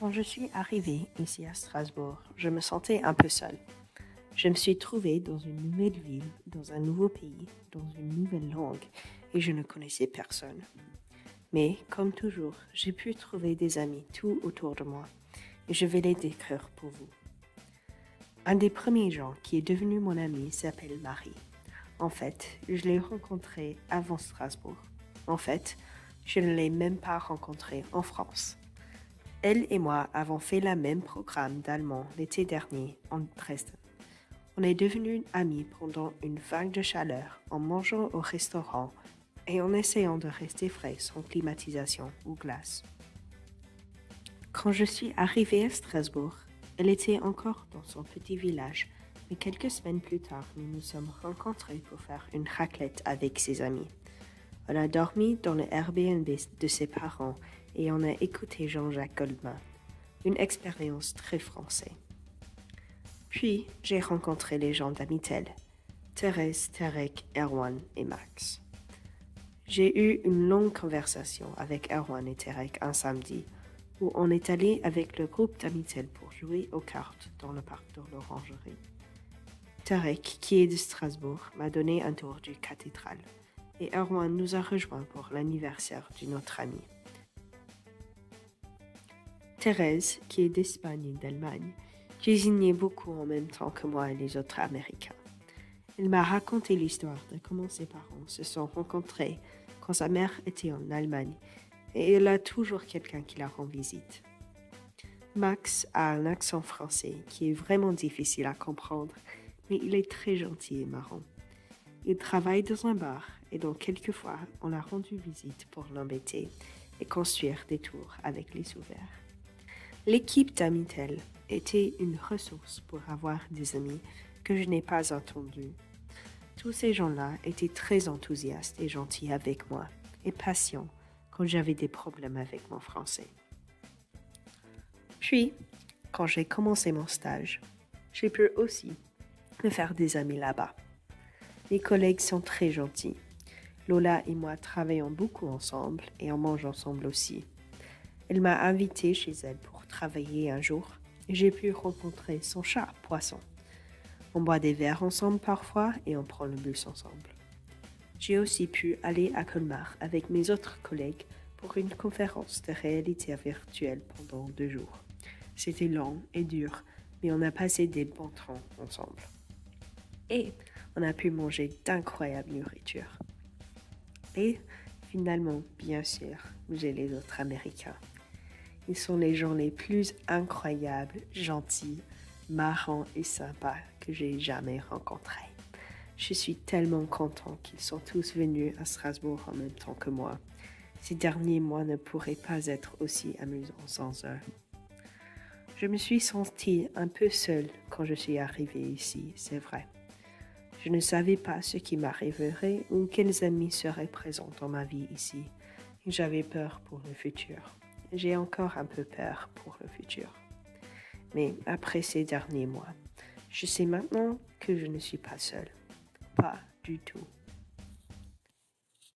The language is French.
Quand je suis arrivée ici à Strasbourg, je me sentais un peu seule. Je me suis trouvée dans une nouvelle ville, dans un nouveau pays, dans une nouvelle langue, et je ne connaissais personne. Mais, comme toujours, j'ai pu trouver des amis tout autour de moi, et je vais les décrire pour vous. Un des premiers gens qui est devenu mon ami s'appelle Marie. En fait, je l'ai rencontrée avant Strasbourg. En fait, je ne l'ai même pas rencontrée en France. Elle et moi avons fait le même programme d'allemand l'été dernier en Dresde. On est devenus amis pendant une vague de chaleur en mangeant au restaurant et en essayant de rester frais sans climatisation ou glace. Quand je suis arrivée à Strasbourg, elle était encore dans son petit village, mais quelques semaines plus tard, nous nous sommes rencontrés pour faire une raclette avec ses amis. On a dormi dans le Airbnb de ses parents et on a écouté Jean-Jacques Goldman. Une expérience très française. Puis, j'ai rencontré les gens d'Amitel, Thérèse, Tarek, Erwan et Max. J'ai eu une longue conversation avec Erwan et Tarek un samedi, où on est allé avec le groupe d'Amitel pour jouer aux cartes dans le parc de l'Orangerie. Tarek, qui est de Strasbourg, m'a donné un tour du cathédrale, et Erwan nous a rejoints pour l'anniversaire d'une autre amie. Thérèse, qui est d'Espagne et d'Allemagne, cuisinait beaucoup en même temps que moi et les autres Américains. Elle m'a raconté l'histoire de comment ses parents se sont rencontrés quand sa mère était en Allemagne et elle a toujours quelqu'un qui la rend visite. Max a un accent français qui est vraiment difficile à comprendre, mais il est très gentil et marrant. Il travaille dans un bar et donc quelquefois on l'a rendu visite pour l'embêter et construire des tours avec les ouverts. L'équipe d'Amitel était une ressource pour avoir des amis que je n'ai pas attendus. Tous ces gens-là étaient très enthousiastes et gentils avec moi et patients quand j'avais des problèmes avec mon français. Puis, quand j'ai commencé mon stage, j'ai pu aussi me faire des amis là-bas. Mes collègues sont très gentils. Lola et moi travaillons beaucoup ensemble et on mange ensemble aussi. Elle m'a invitée chez elle pour travailler un jour et j'ai pu rencontrer son chat, Poisson. On boit des verres ensemble parfois et on prend le bus ensemble. J'ai aussi pu aller à Colmar avec mes autres collègues pour une conférence de réalité virtuelle pendant 2 jours. C'était long et dur, mais on a passé des bons temps ensemble. Et on a pu manger d'incroyables nourritures. Et finalement, bien sûr, j'ai les autres Américains. Ils sont les gens les plus incroyables, gentils, marrants et sympas que j'ai jamais rencontrés. Je suis tellement content qu'ils sont tous venus à Strasbourg en même temps que moi. Ces derniers mois ne pourraient pas être aussi amusants sans eux. Je me suis sentie un peu seule quand je suis arrivée ici, c'est vrai. Je ne savais pas ce qui m'arriverait ou quels amis seraient présents dans ma vie ici. Et j'avais peur pour le futur. J'ai encore un peu peur pour le futur. Mais après ces derniers mois, je sais maintenant que je ne suis pas seule. Pas du tout.